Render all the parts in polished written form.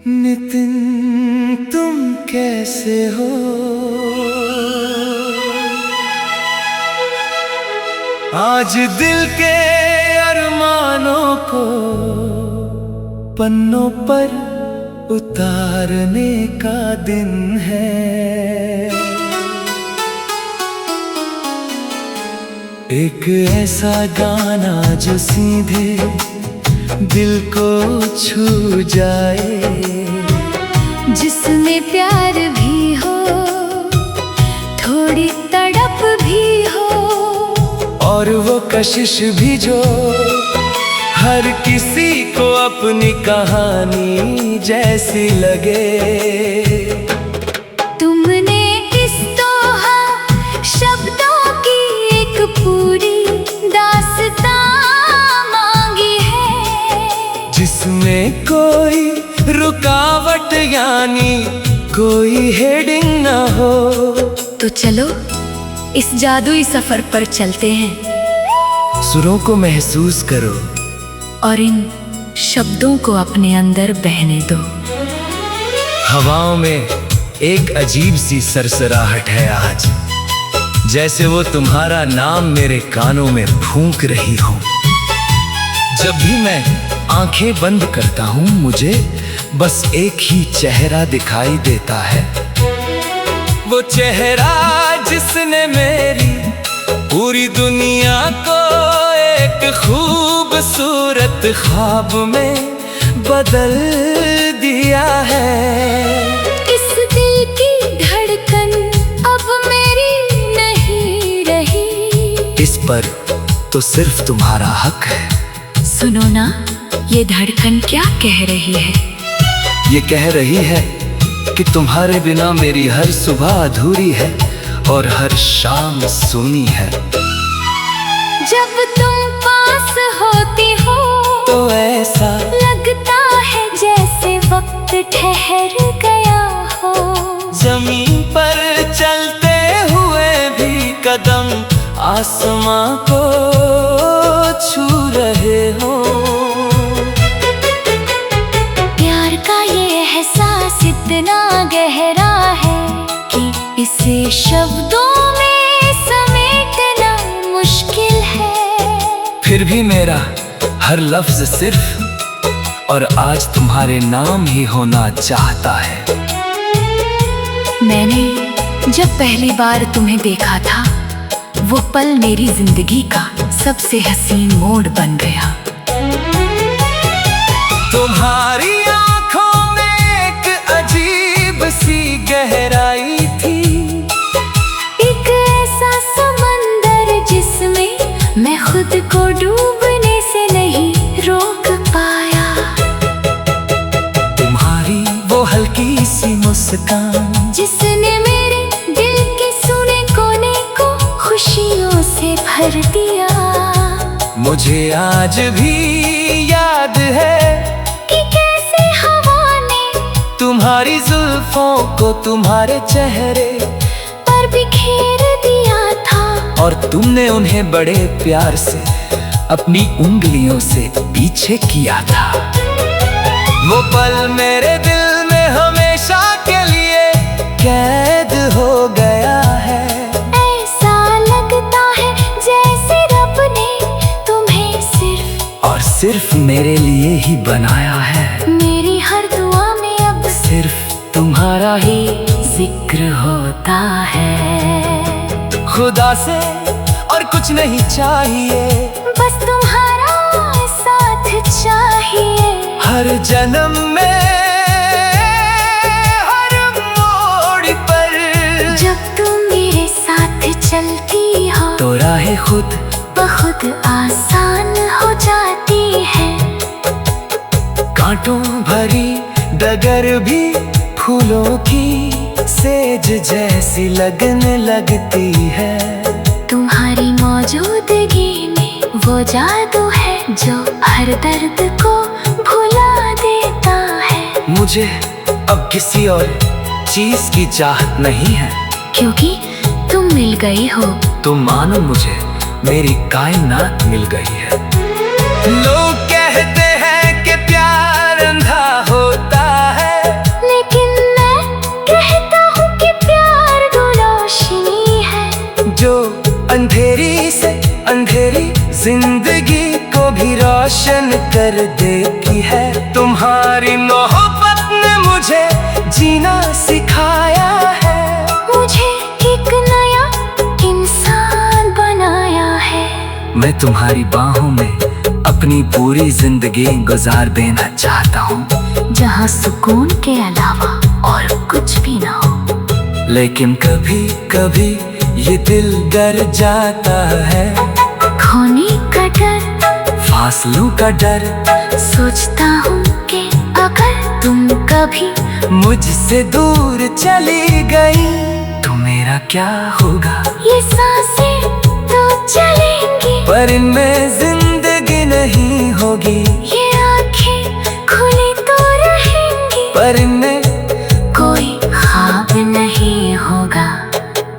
नितिन तुम कैसे हो? आज दिल के अरमानों को पन्नों पर उतारने का दिन है। एक ऐसा गाना जो सीधे दिल को छू जाए, जिसमें प्यार भी हो, थोड़ी तड़प भी हो, और वो कशिश भी जो हर किसी को अपनी कहानी जैसी लगे। तुमने इस दोहा शब्दों की एक पूरी दास्तां मांगी है, जिसमें कोई रुकावट यानी कोई हेडिंग ना हो। तो चलो इस जादुई सफर पर चलते हैं, सुरों को महसूस करो और इन शब्दों को अपने अंदर बहने दो। हवाओं में एक अजीब सी सरसराहट है आज, जैसे वो तुम्हारा नाम मेरे कानों में फूंक रही हो। जब भी मैं आंखें बंद करता हूँ, मुझे बस एक ही चेहरा दिखाई देता है। वो चेहरा जिसने मेरी पूरी दुनिया को एक खूबसूरत ख्वाब में बदल दिया है। इस दिल की धड़कन अब मेरी नहीं रही, इस पर तो सिर्फ तुम्हारा हक है। सुनो ना, ये धड़कन क्या कह रही है? ये कह रही है कि तुम्हारे बिना मेरी हर सुबह अधूरी है और हर शाम सूनी है। जब तुम पास होती हो तो ऐसा लगता है जैसे वक्त ठहर गया हो। जमीन पर चलते हुए भी कदम आसमां को छू रहे हो। प्यार का ये एहसास इतना गहरा है कि इसे शब्दों में समेटना मुश्किल है। फिर भी मेरा हर लफ्ज सिर्फ और आज तुम्हारे नाम ही होना चाहता है। मैंने जब पहली बार तुम्हें देखा था, वो पल मेरी जिंदगी का सबसे हसीन मोड़ बन गया। तुम्हारी आंखों में एक अजीब सी गहराई थी, एक ऐसा समंदर जिसमें मैं खुद को डूबने से नहीं रोक पाया। तुम्हारी वो हल्की सी मुस्कान जिसने मेरे दिल के सुने कोने को खुशियों से भर दिया। मुझे आज भी याद है कि कैसे हवा ने तुम्हारी जुल्फों को तुम्हारे चेहरे पर बिखेर दिया था, और तुमने उन्हें बड़े प्यार से अपनी उंगलियों से पीछे किया था। वो पल मेरे दिल में हमेशा के लिए कैद हो गया है। ऐसा लगता है जैसे रब ने तुम्हें सिर्फ और सिर्फ मेरे लिए ही बनाया है। मेरी हर दुआ में अब सिर्फ तुम्हारा ही जिक्र होता है। खुदा से और कुछ नहीं चाहिए, बस तुम्हारा साथ चाहिए। हर जन्म में हर मोड़ पर। जब तुम मेरे साथ चलती हो तो राहें खुद बहुत आसान हो जाती है। कांटों भरी डगर भी फूलों की सेज जैसी लगने लगती है। तुम्हारी मौजूदगी में वो जादू है जो हर दर्द को भुला देता है। मुझे अब किसी और चीज की चाहत नहीं है, क्योंकि तुम मिल गई हो। तो मानो मुझे मेरी कायनात मिल गई है। लोग कहते हैं कि प्यार अंधा होता है, कर देती है। तुम्हारी मोहब्बत ने मुझे जीना सिखाया है। मुझे एक नया इंसान बनाया है। मैं तुम्हारी बाहों में अपनी पूरी जिंदगी गुजार देना चाहता हूँ, जहाँ सुकून के अलावा और कुछ भी ना हो। लेकिन कभी कभी ये दिल डर जाता है। खोने का डर, फासलों का डर, सोचता हूँ कि अगर तुम कभी मुझसे दूर चली गई तो मेरा क्या होगा। ये सांसें तो चलेंगी पर इनमें जिंदगी नहीं होगी। ये आंखें खुली तो रहेंगी पर इनमें कोई ख्वाब नहीं होगा।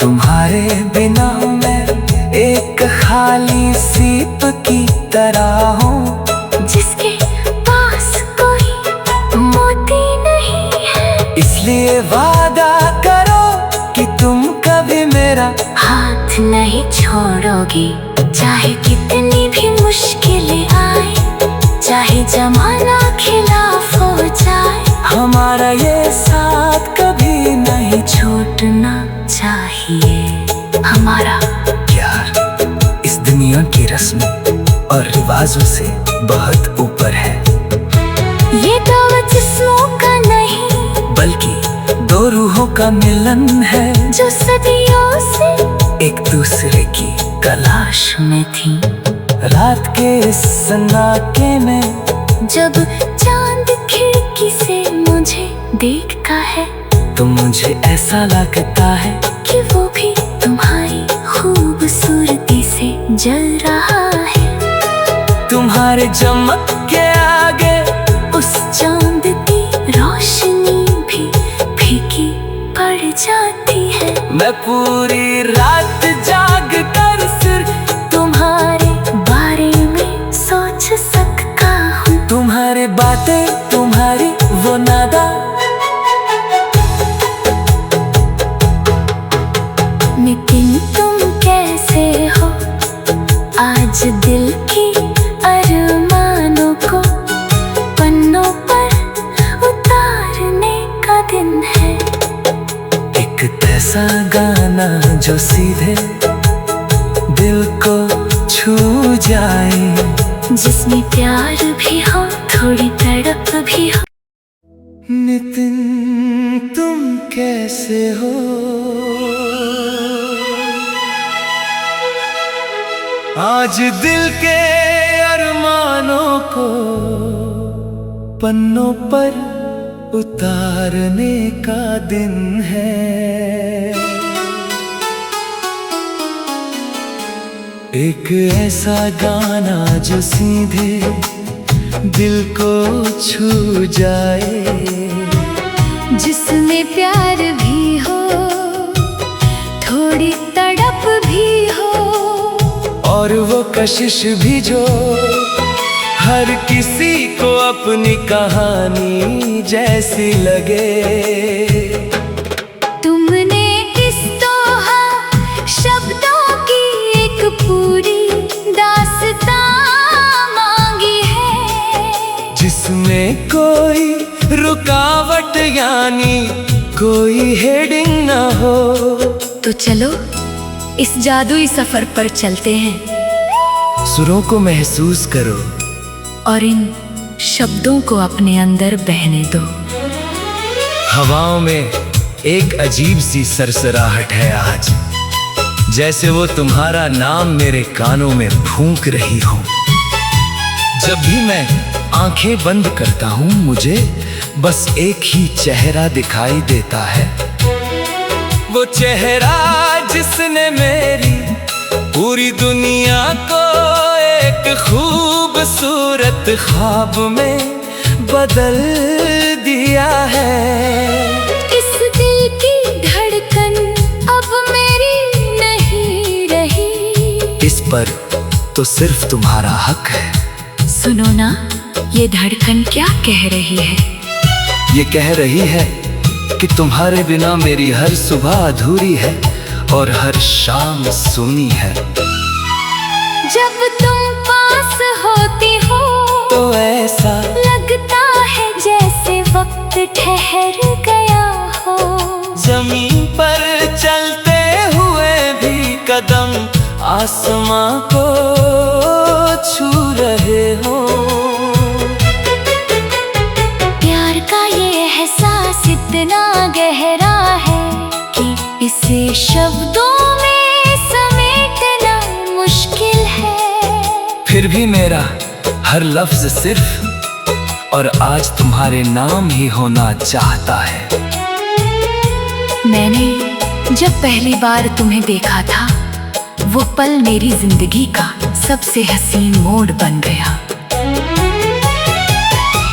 तुम्हारे बिना मैं एक खाली सीप की तरह हूँ, जिसके पास कोई मोती नहीं है। इसलिए वादा करो कि तुम कभी मेरा हाथ नहीं छोड़ोगी, चाहे कितनी भी मुश्किलें आए, चाहे जमाना खिलाफ हो जाए। हमारा ये साथ कभी नहीं छूटना चाहिए। हमारा प्यार इस दुनिया की रस्मों और रिवाजों से बहुत ऊपर है। ये दो जिस्मों का नहीं, बल्कि दो रूहों का मिलन है, जो सदियों से एक दूसरे की तलाश में थी। रात के सन्नाटे में जब चांद खिड़की से मुझे देखता है, तो मुझे ऐसा लगता है कि वो भी तुम्हारी खूबसूरती से जल रहा है। तुम्हारे चमक के आगे उस चांद की रोशनी भी फीकी पड़ जाती है। मैं पूरी रात जाग कर सिर्फ तुम्हारे बारे में सोच सकता हूँ। तुम्हारी बातें, तुम्हारी वो नादा, नितिन तुम कैसे हो। आज दिल की अरमानों को पन्नों पर उतारने का दिन है। एक ऐसा गाना जो सीधे दिल को छू जाए, जिसमें प्यार भी हो, थोड़ी तड़प भी हो। नितिन तुम कैसे हो। आज दिल के अरमानों को पन्नों पर उतारने का दिन है। एक ऐसा गाना जो सीधे दिल को छू जाए, जिसमें प्यार भी हो, थोड़ी तड़प भी हो, और वो कशिश भी जो हर किसी को अपनी कहानी जैसी लगे। तुमने इस दोहा शब्दों की एक पूरी दास्तां मांगी है, जिसमें कोई रुकावट यानी कोई हेडिंग ना हो। तो चलो इस जादुई सफर पर चलते हैं, सुरों को महसूस करो और इन शब्दों को अपने अंदर बहने दो। हवाओं में एक अजीब सी सरसराहट है आज, जैसे वो तुम्हारा नाम मेरे कानों में फूंक रही हो। जब भी मैं आंखें बंद करता हूँ, मुझे बस एक ही चेहरा दिखाई देता है। वो चेहरा जिसने मेरी पूरी दुनिया को एक खूबसूरत ख्वाब में बदल दिया है। इस दिल की धड़कन अब मेरी नहीं रही, इस पर तो सिर्फ तुम्हारा हक है। सुनो ना, ये धड़कन क्या कह रही है? ये कह रही है कि तुम्हारे बिना मेरी हर सुबह अधूरी है और हर शाम सूनी है। जब तुम पास होती हो तो ठहर गया हो। जमीन पर चलते हुए भी कदम आसमां को छू रहे हो। प्यार का ये एहसास इतना गहरा है कि इसे शब्दों में समेटना मुश्किल है। फिर भी मेरा हर लफ्ज सिर्फ और आज तुम्हारे नाम ही होना चाहता है। मैंने जब पहली बार तुम्हें देखा था, वो पल मेरी जिंदगी का सबसे हसीन मोड़ बन गया।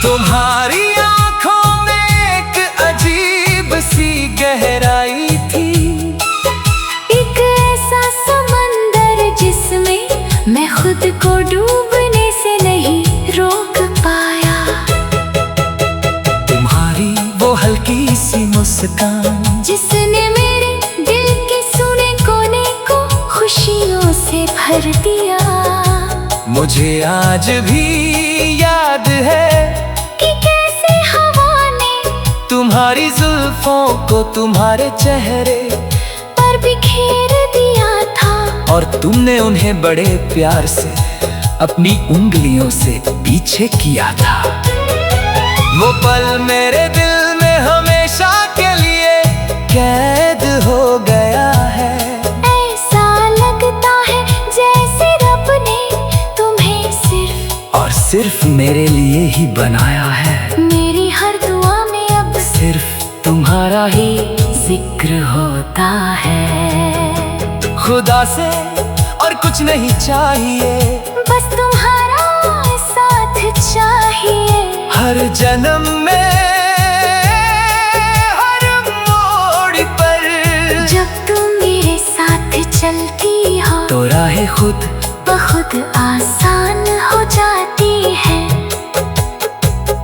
तुम्हारी आंखों में एक अजीब सी गहराई थी, एक ऐसा समंदर जिसमें मैं खुद को डूबने से नहीं रोक पाया। तुम्हारी वो हल्की सी मुस्कान जिसने मेरे दिल के सुने कोने को खुशियों से भर दिया। मुझे आज भी याद है कि कैसे हवा ने तुम्हारी जुल्फों को तुम्हारे चेहरे पर बिखेर दिया था, और तुमने उन्हें बड़े प्यार से अपनी उंगलियों से पीछे किया था। वो पल मेरे दिल में हमेशा के लिए कैद हो गया है। ऐसा लगता है जैसे रब ने तुम्हें सिर्फ और सिर्फ मेरे लिए ही बनाया है। मेरी हर दुआ में अब सिर्फ तुम्हारा ही जिक्र होता है। खुदा से और कुछ नहीं चाहिए, बस तुम्हारा साथ चाहिए। हर जन्म में हर मोड़ पर। जब तुम मेरे साथ चलती हो तो राहें खुद बहुत आसान हो जाती है।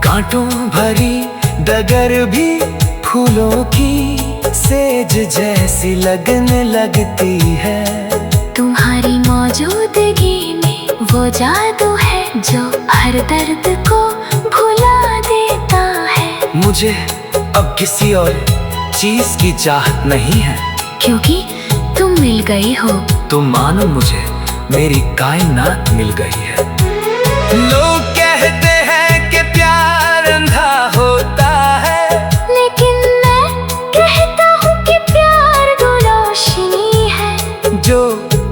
कांटों भरी डगर भी फूलों की सेज जैसी लगने लगती है। तुम्हारी मौजूदगी में वो जादू है जो हर दर्द को भुला देता है। मुझे अब किसी और चीज की चाहत नहीं है, क्योंकि तुम मिल गई हो। तुम मानो मुझे मेरी कायनात मिल गई है। लोग कहते हैं कि प्यार अंधा होता है, लेकिन मैं कहता हूँ कि प्यार तो रोशनी है जो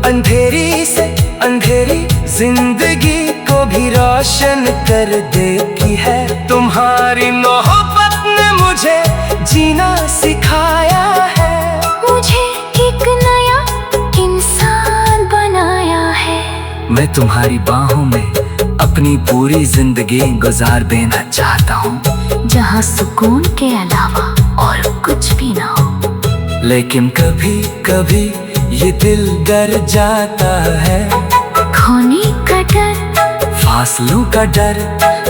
अंधेरी से अंधेरी जिंदगी को भी रोशन कर देती है। तुम्हारी मोहब्बत ने मुझे जीना सिखाया है, मुझे एक नया इंसान बनाया है। मैं तुम्हारी बाहों में अपनी पूरी जिंदगी गुजार देना चाहता हूँ, जहाँ सुकून के अलावा और कुछ भी ना हो। लेकिन कभी कभी ये दिल डर जाता है। खोने का डर, फासलों का डर,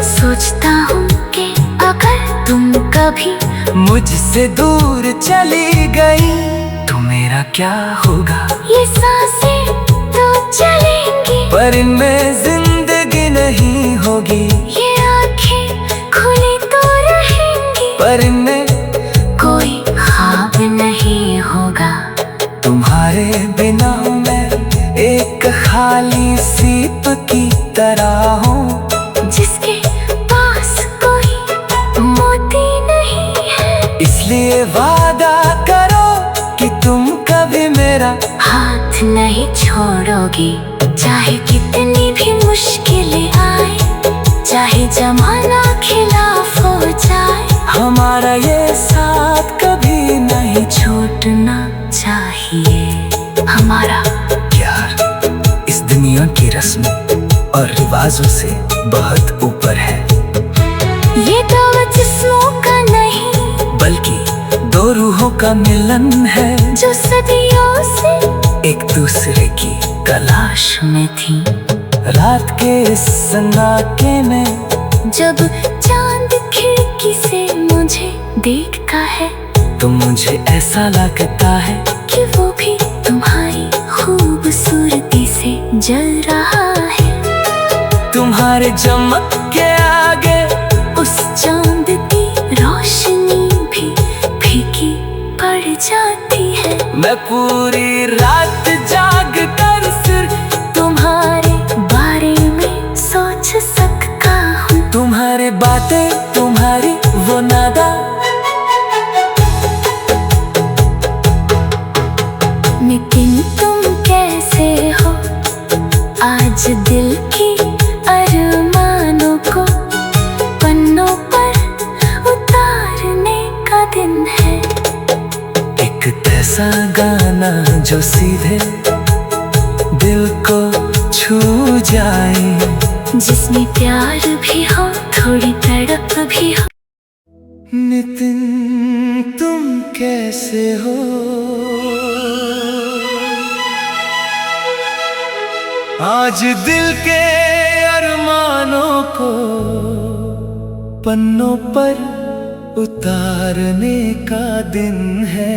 सोचता हूँ कि अगर तुम कभी मुझसे दूर चली गई तो मेरा क्या होगा। ये सांसें तो चलेंगी पर इनमें जिंदगी नहीं होगी। ये आंखें खुली तो रहेंगी पर इनमें कोई ख्वाब नहीं होगा। तुम्हारे बिना मैं एक खाली सीप की तरह हूँ, जिसके पास कोई मोती नहीं है। इसलिए वादा करो कि तुम कभी मेरा हाथ नहीं छोड़ोगी, चाहे कितनी भी मुश्किलें आए, चाहे जमाना खिलाफ हो जाए। हमारा ये साथ कभी नहीं छूटना चाहिए। हमारा प्यार इस दुनिया की रस्म और रिवाजों से बहुत ऊपर है। ये दावा जिस्मों का नहीं, बल्कि दो रूहों का मिलन है, जो सदियों से एक दूसरे की तलाश में थी। रात के इस सन्नाटे में जब चांद खिड़की से मुझे देखता है, तो मुझे ऐसा लगता है कि वो भी तुम्हारी खूबसूरती से जल रहा है। तुम्हारे चमक के आगे उस चांद की रोशनी मैं पूरी रात जाग कर सिर्फ तुम्हारे बारे में सोच सकता हूँ। तुम्हारी बातें, तुम्हारी वो नादा, लेकिन तुम कैसे हो? आज दिल की अरमानों को पन्नों पर उतारने का दिन है। एक ऐसा गाना जो सीधे दिल को छू जाए, जिसमें प्यार भी हो, थोड़ी तड़प भी हो। नितिन तुम कैसे हो? आज दिल के अरमानों को पन्नों पर उतारने का दिन है।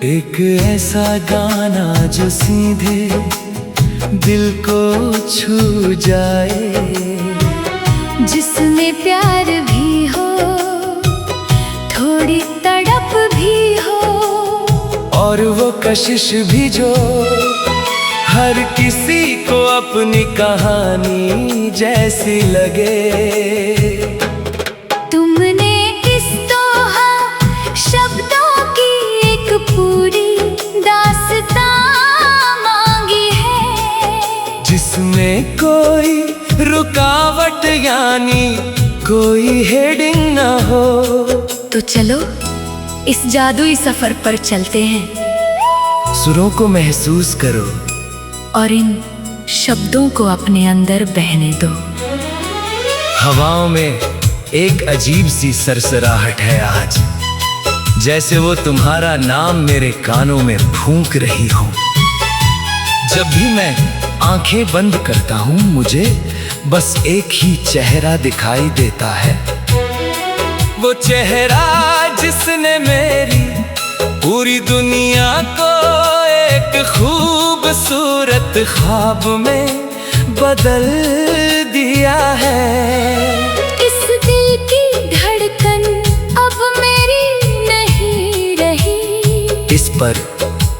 एक ऐसा गाना जो सीधे दिल को छू जाए, जिसमें प्यार भी हो, थोड़ी तड़प भी हो, और वो कशिश भी जो हर किसी को अपनी कहानी जैसी लगे। तुमने इस दोहा शब्दों की एक पूरी दास्तां मांगी है, जिसमें कोई रुकावट यानी कोई हेडिंग न हो। तो चलो इस जादुई सफर पर चलते हैं। सुरों को महसूस करो और इन शब्दों को अपने अंदर बहने दो। हवाओं में एक अजीब सी सरसराहट है आज, जैसे वो तुम्हारा नाम मेरे कानों में फूंक रही हो। जब भी मैं आंखें बंद करता हूँ, मुझे बस एक ही चेहरा दिखाई देता है। वो चेहरा जिसने मेरी पूरी दुनिया को एक खूबसूरत ख्वाब में बदल दिया है। इस दिल की धड़कन अब मेरी नहीं रही, इस पर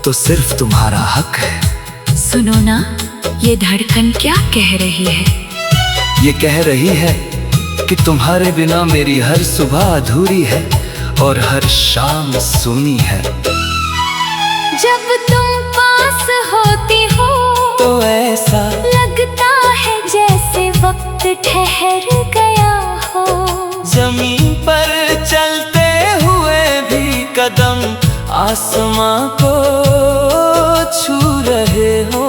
तो सिर्फ तुम्हारा हक है। सुनो ना, ये धड़कन क्या कह रही है? ये कह रही है कि तुम्हारे बिना मेरी हर सुबह अधूरी है और हर शाम सूनी है। जब तुम पास होती हो तो ऐसा लगता है जैसे वक्त ठहर गया हो। जमीन पर चलते हुए भी कदम आसमां को छू रहे हो।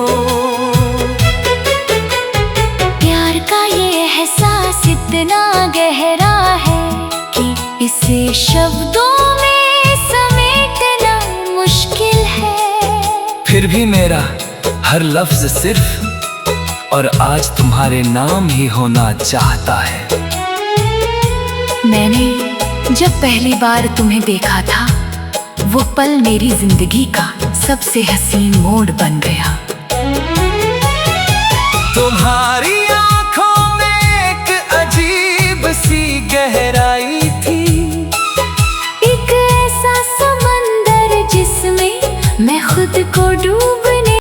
प्यार का ये एहसास इतना गहरा है कि इसे शब्दों में समेटना मुश्किल है। फिर भी मेरा हर लफ्ज सिर्फ और आज तुम्हारे नाम ही होना चाहता है। मैंने जब पहली बार तुम्हें देखा था, वो पल मेरी जिंदगी का सबसे हसीन मोड़ बन गया। तुम्हारी आंखों में एक अजीब सी गहराई थी, एक ऐसा समंदर जिसमें मैं खुद को डूब